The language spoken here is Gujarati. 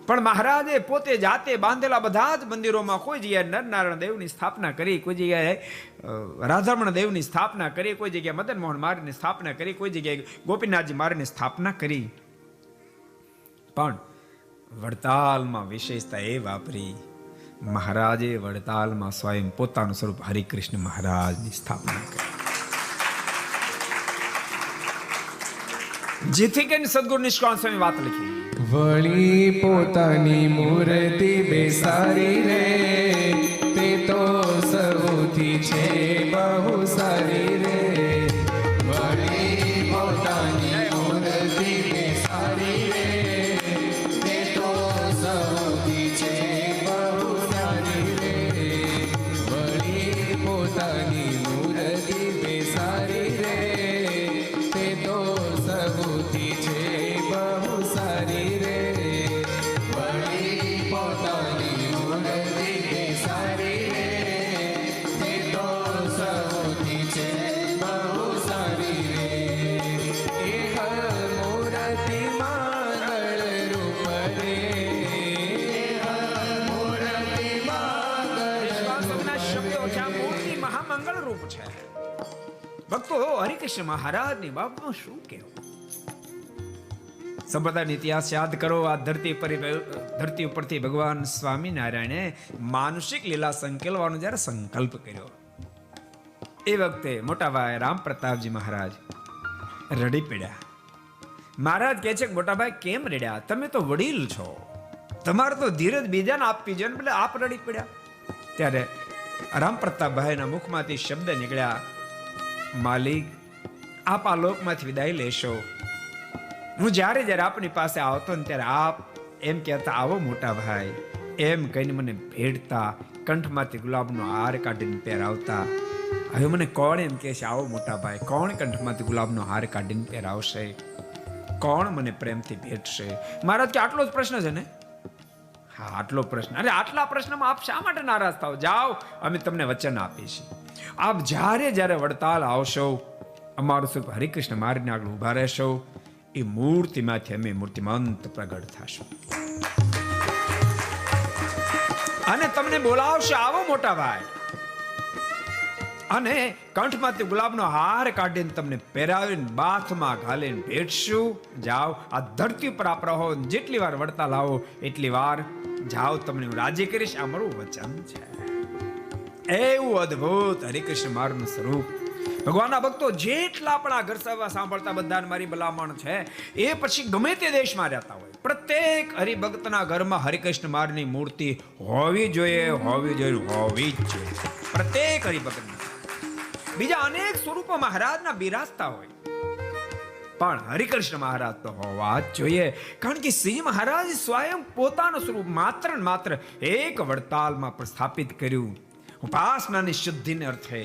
પણ મહારાજે પોતે જાતે બાંધેલા બધા જ મંદિરોમાં કોઈ જગ્યાએ નરનારાયણ દેવની સ્થાપના કરી, કોઈ જગ્યાએ રાધારમણ દેવની સ્થાપના કરી, કોઈ જગ્યાએ મદન મોહન મહારાજની સ્થાપના કરી, કોઈ જગ્યાએ ગોપીનાથજી મહારાજની સ્થાપના કરી. પણ વડતાલમાં વિશેષતા એ વાપરી, મહારાજે વડતાલમાં સ્વયં પોતાનું સ્વરૂપ હરિકૃષ્ણ મહારાજની સ્થાપના કરી. જેથી કરીને સદગુરુ નિષ્કાળ સ્વામી વાત લખી, વળી પોતાની મૂર્તિ બેસારી રે, તે તો સૌથી છે બહુ સારી રે. વળી પોતાની મૂર્તિ બેસારી રે, તે તો સૌથી છે બહુ સારી રે. વળી પોતાની મૂર્તિ બેસારી રે, તે તો સૌથી છે બહુ સારી રે. વળી પોતાની મૂર્તિ બેસારી રે, તે તો સૌથી છે બહુ સારી રે. એક મૂર્તિ મંગળ રૂપ રે, મૂર્તિ વિશ્વાસના શબ્દો છે, આ મૂર્તિ મહામંગળ રૂપ છે. ભક્તો, હરિકૃષ્ણ મહારાજની બાબતમાં શું કહેવું? સંપ્રદાયનો ઇતિહાસ યાદ કરો. આ ધરતી ઉપરથી ભગવાન સ્વામિનારાયણે માનુષિક લીલા સંકેલવાનો જ્યારે સંકલ્પ કર્યો, એ વખતે મોટાભાઈ રામ પ્રતાપજી મહારાજ રડી પડ્યા. મહારાજ કહે છે કે મોટાભાઈ કેમ રડ્યા? તમે તો વડીલ છો, તમારે તો ધીરજ બીજાને આપવી જોઈએ, એટલે આપ રડી પડ્યા. ત્યારે રામ પ્રતાપભાઈના મુખમાંથી શબ્દ નીકળ્યા, માલિક, આપ આ લોકમાંથી વિદાય લેશો. હું જ્યારે જ્યારે આપની પાસે આવતો ને ત્યારે આપ એમ કહેતા, આવો મોટા ભાઈ, એમ કહીને મને ભેટતા, કંઠમાંથી ગુલાબનો હાર કાઢીને પહેરાવતા. હવે મને કોણ એમ કહે છે, આવો મોટા ભાઈ, કોણ કંઠમાંથી ગુલાબનો હાર કાઢીને પહેરાવશે? કોણ મને પ્રેમથી ભેટશે? મહારાજ કે આટલો જ પ્રશ્ન છે ને? હા, આટલો પ્રશ્ન. અરે આટલા પ્રશ્નમાં આપ શા માટે નારાજ થાવ? જાઓ, અમે તમને વચન આપીએ છીએ. આપ જ્યારે જ્યારે વડતાલ આવશો, અમારું સ્વરૂપ હરિકૃષ્ણ માર્ગને આગળ ઉભા રહેશો, એ મૂર્તિમાંથી અમે મૂર્તિમંત પ્રગટ થશું અને તમને બોલાવશે, આવો મોટા ભાઈ, અને કંઠમાંથી ગુલાબનો હાર કાઢીને તમને પહેરાવીને બાથમાં ઘાલીને ભેટશું. જાઓ, આ ધરતી ઉપર આપ રહો, જેટલી વાર વડતાલ આવો એટલી વાર જાઓ, તમને હું રાજી કરીશ. આ મારું વચન છે. એવું અદ્ભુત હરિકૃષ્ણ માર્ગનું સ્વરૂપ. ભગવાનના ભક્તો જેટલા આપણા ઘર સભા સાંભળતા બધાને મારી ભલામણ છે, એ પછી ગમે તે દેશમાં રહેતા હોય, પ્રત્યેક હરિભક્તના ઘરમાં હરિકૃષ્ણ મારની મૂર્તિ હોવી જોઈએ, હોવી જોઈએ, હોવી જ જોઈએ. પ્રત્યેક હરિભક્તના. બીજા અનેક સ્વરૂપો મહારાજના બિરાજતા હોય, પણ હરિકૃષ્ણ મહારાજ તો હોવા જ જોઈએ. કારણ કે શ્રી મહારાજ સ્વયં પોતાનું સ્વરૂપ માત્ર ને માત્ર એક વડતાલમાં પ્રસ્થાપિત કર્યું. ઉપાસનાની શુદ્ધિને અર્થે